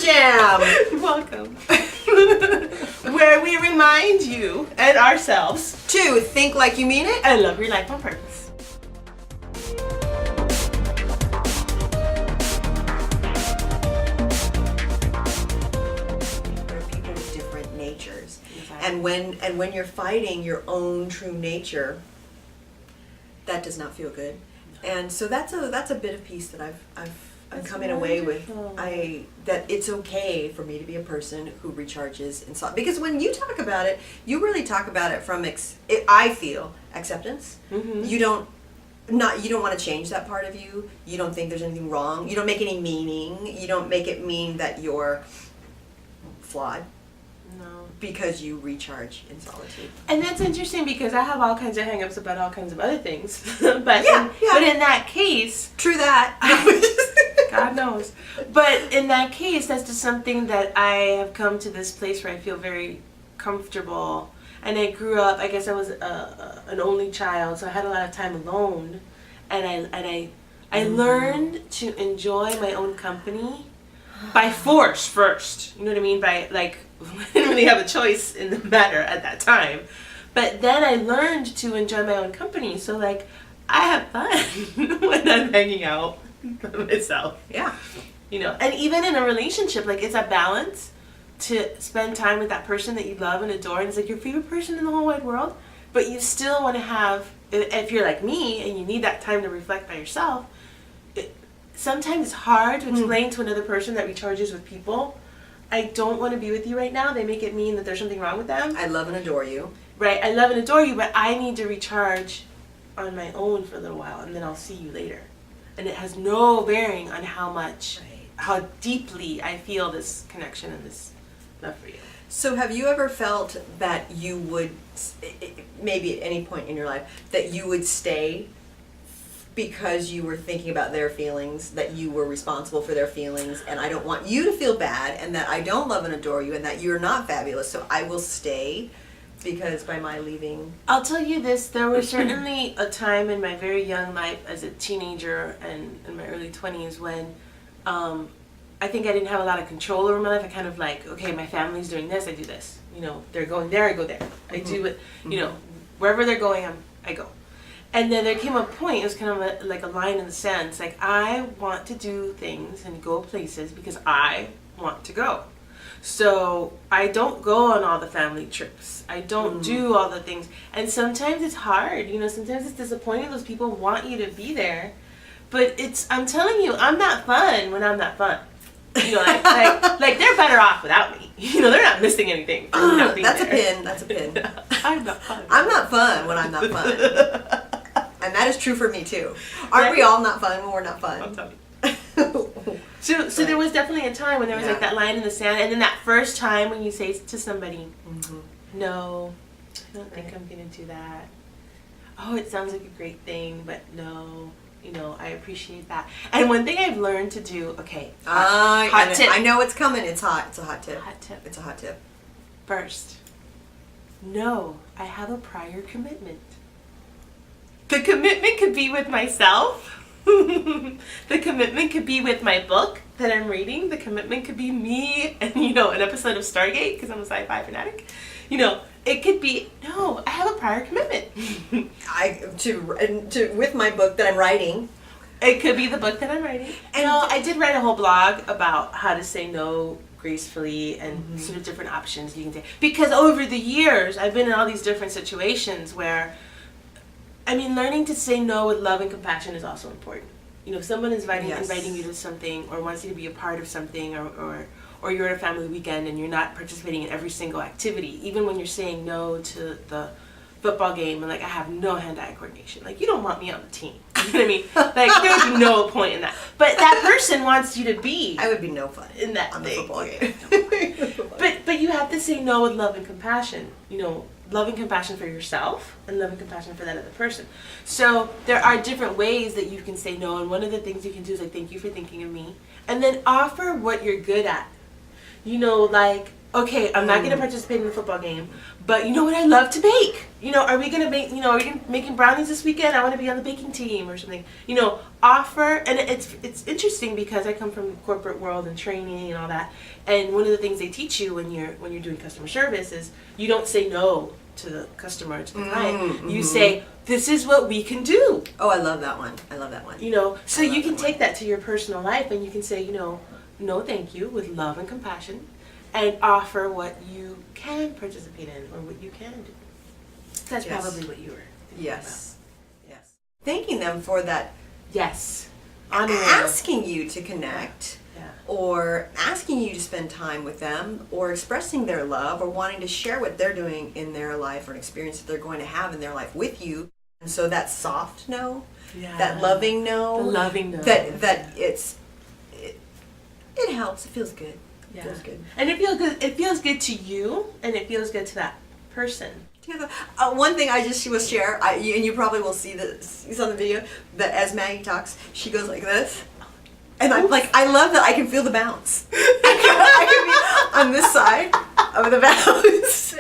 Jam. Welcome. Where we remind you and ourselves to think like you mean it and love your life on purpose. There are people with different natures, exactly. and when you're fighting your own true nature, that does not feel good. And so that's a bit of peace that I'm coming away with. That it's okay for me to be a person who recharges in salt. Because when you talk about it, you really talk about it from I feel acceptance. Mm-hmm. You don't want to change that part of you. You don't think there's anything wrong. You don't make any meaning. You don't make it mean that you're flawed. No. Because you recharge in solitude. And that's interesting because I have all kinds of hang-ups about all kinds of other things. but but in that case... True that. God knows. But in that case, that's just something that I have come to this place where I feel very comfortable. And I grew up, I guess I was an only child, so I had a lot of time alone. And I learned to enjoy my own company by force first. You know what I mean? By I didn't really have a choice in the matter at that time. But then I learned to enjoy my own company. So I have fun when I'm hanging out by myself. Yeah. And even in a relationship, it's a balance to spend time with that person that you love and adore. And it's your favorite person in the whole wide world. But you still want to have, if you're like me and you need that time to reflect by yourself, sometimes it's hard to explain to another person that recharges with people. I don't want to be with you right now. They make it mean that there's something wrong with them. I love and adore you. Right, I love and adore you, but I need to recharge on my own for a little while, and then I'll see you later. And it has no bearing on how deeply I feel this connection and this love for you. So have you ever felt that you would, maybe at any point in your life, that you would stay because you were thinking about their feelings, that you were responsible for their feelings, and I don't want you to feel bad, and that I don't love and adore you, and that you're not fabulous, so I will stay because by my leaving... I'll tell you this, there was certainly a time in my very young life as a teenager and in my early 20s when I think I didn't have a lot of control over my life. I kind of okay, my family's doing this, I do this. They're going there, I go there. I do it, wherever they're going, I go. And then there came a point, it was kind of like a line in the sand. It's I want to do things and go places because I want to go. So I don't go on all the family trips. I don't do all the things. And sometimes it's hard, sometimes it's disappointing. Those people want you to be there. But I'm telling you, I'm not fun when I'm not fun. They're better off without me. They're not missing anything. That's a pin. I'm not fun. I'm not fun when I'm not fun. And that is true for me too. Aren't we all not fun when we're not fun? I'll tell you. So there was definitely a time when there was that line in the sand, and then that first time when you say to somebody, no, I don't think I'm going to do that. Oh, it sounds like a great thing, but no. I appreciate that. And one thing I've learned to do, hot tip. I know it's coming. It's hot. It's a hot tip. It's a hot tip. First, no, I have a prior commitment. The commitment could be with myself. The commitment could be with my book that I'm reading. The commitment could be me and, an episode of Stargate because I'm a sci-fi fanatic. It could be, no, I have a prior commitment. With my book that I'm writing. It could be the book that I'm writing. And I did write a whole blog about how to say no gracefully and sort of different options you can take. Because over the years, I've been in all these different situations where, learning to say no with love and compassion is also important. If someone is inviting you to something or wants you to be a part of something or you're at a family weekend and you're not participating in every single activity, even when you're saying no to the football game and I have no hand-eye coordination. You don't want me on the team. You know what I mean? There would be no point in that. But that person wants you to be. I would be no fun in that on thing. The football game. But you have to say no with love and compassion. Love and compassion for yourself and love and compassion for that other person. So there are different ways that you can say no, and one of the things you can do is thank you for thinking of me, and then offer what you're good at. okay, I'm not going to participate in the football game, but you know what? I love to bake. You know, are we going to make, you know, are we gonna making brownies this weekend? I want to be on the baking team or something. You know, offer, and it's interesting because I come from the corporate world and training and all that. And one of the things they teach you when you're doing customer service is you don't say no to the customer, to the client. You say, this is what we can do. Oh, I love that one. I love that one. You know, so you can take that to your personal life and you can say, you know, no thank you with love and compassion, and offer what you can participate in or what you can do. That's probably what you were thinking about. Yes. Thanking them for that. Yes. Asking you to connect. Yeah. Or asking you to spend time with them, or expressing their love, or wanting to share what they're doing in their life or an experience that they're going to have in their life with you. And so that soft no, that loving no, the loving no, that it helps. It feels good. Yeah. It feels good. And it feels good. It feels good to you, and it feels good to that person. One thing I just will share, and you probably will see this on the video, that as Maggie talks, she goes like this. And I'm like, I love that I can feel the bounce. I can be on this side of the bounce.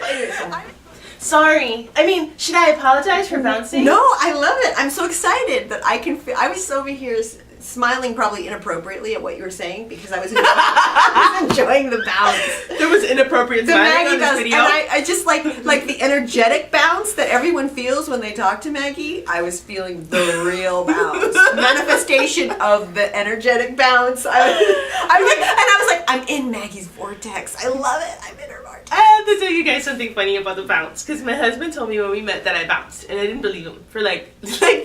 Sorry. I mean, should I apologize for bouncing? No, I love it. I'm so excited that I can feel. I was over here smiling probably inappropriately at what you were saying because I was enjoying the bounce. There was inappropriate smiling on this video. And I just like the energetic bounce that everyone feels when they talk to Maggie. I was feeling the real bounce, manifestation of the energetic bounce. I was like, I'm in Maggie's vortex. I love it. I'm in her vortex. I have to tell you guys something funny about the bounce, because my husband told me when we met that I bounced, and I didn't believe him for like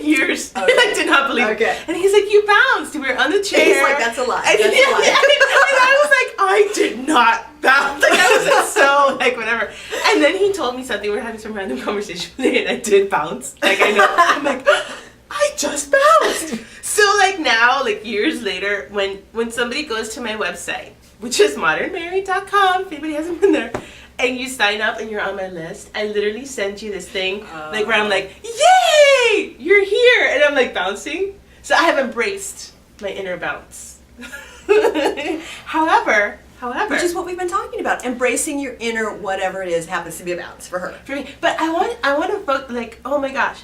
years. Okay. I did not believe him. And he's like, you bounced. We were on the chair. He's like, that's a lie. And, that's a lie. And I was like, I did not bounce. Like, I was like, so like whatever. And then he told me something. We were having some random conversation with him, and I did bounce. Like, I know. I'm like, I just bounced. So like now, like years later, when somebody goes to my website, which is modernmarried.com, if anybody hasn't been there, and you sign up and you're on my list, I literally send you this thing, like where I'm like, yay, you're here, and I'm like bouncing. So I have embraced my inner bounce. However, which is what we've been talking about, embracing your inner whatever it is happens to be a bounce for her. For me, but I want to vote, like, oh my gosh,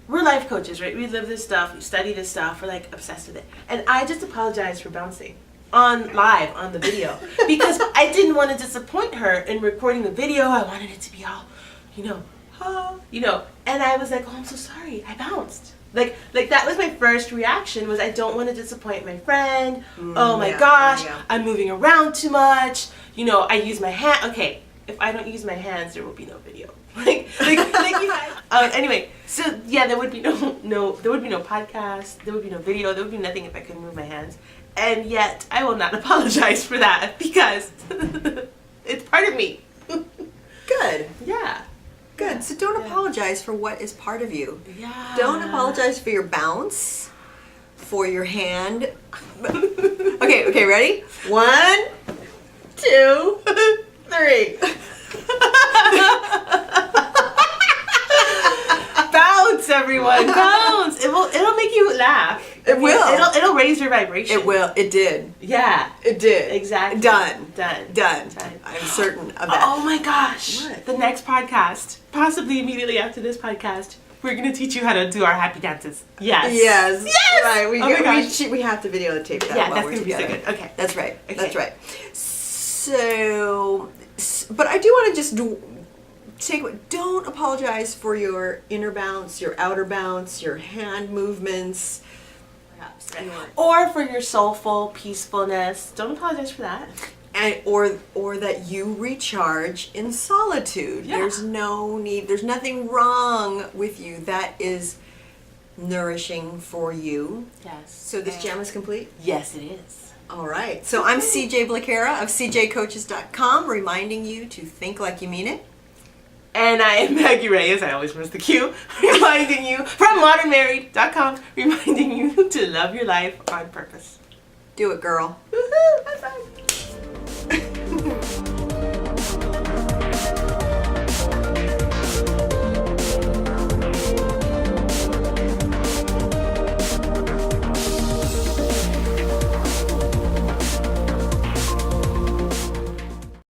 we're life coaches, right? We live this stuff, we study this stuff, we're like obsessed with it, and I just apologized for bouncing live on the video because I didn't want to disappoint her in recording the video. I wanted it to be all, and I was like, oh, I'm so sorry, I bounced. Like that was my first reaction, was I don't want to disappoint my friend. Oh my gosh, I'm moving around too much. I use my hand. Okay, if I don't use my hands, there will be no video. Like you guys. Anyway, so yeah, there would be no podcast, there would be no video, there would be nothing if I couldn't move my hands. And yet, I will not apologize for that because it's part of me. Good. Yeah. Good. So don't apologize for what is part of you. Yeah. Don't apologize for your bounce, for your hand. Okay, ready? 1, 2, 3. Bounce, everyone. Bounce. It'll make you laugh. It will. It'll raise your vibration. It will. It did. Yeah. It did. Exactly. Done. Done. I'm certain of that. Oh my gosh. What? The next podcast, possibly immediately after this podcast, we're going to teach you how to do our happy dances. Yes. Right. We have to videotape that yeah, while that's we're going to be together. so good. Okay. That's right. Okay. That's right. So, but I do want to just don't apologize for your inner bounce, your outer bounce, your hand movements. Perhaps. Or for your soulful peacefulness. Don't apologize for that. And or that you recharge in solitude. Yeah. There's no need, there's nothing wrong with you. That is nourishing for you. Yes. So this jam is complete? Yes, it is. All right. So I'm CJ Blacara of CJCoaches.com, reminding you to think like you mean it. And I am Maggie Reyes, I always miss the cue, reminding you, from modernmarried.com, reminding you to love your life on purpose. Do it, girl. Woohoo! High five!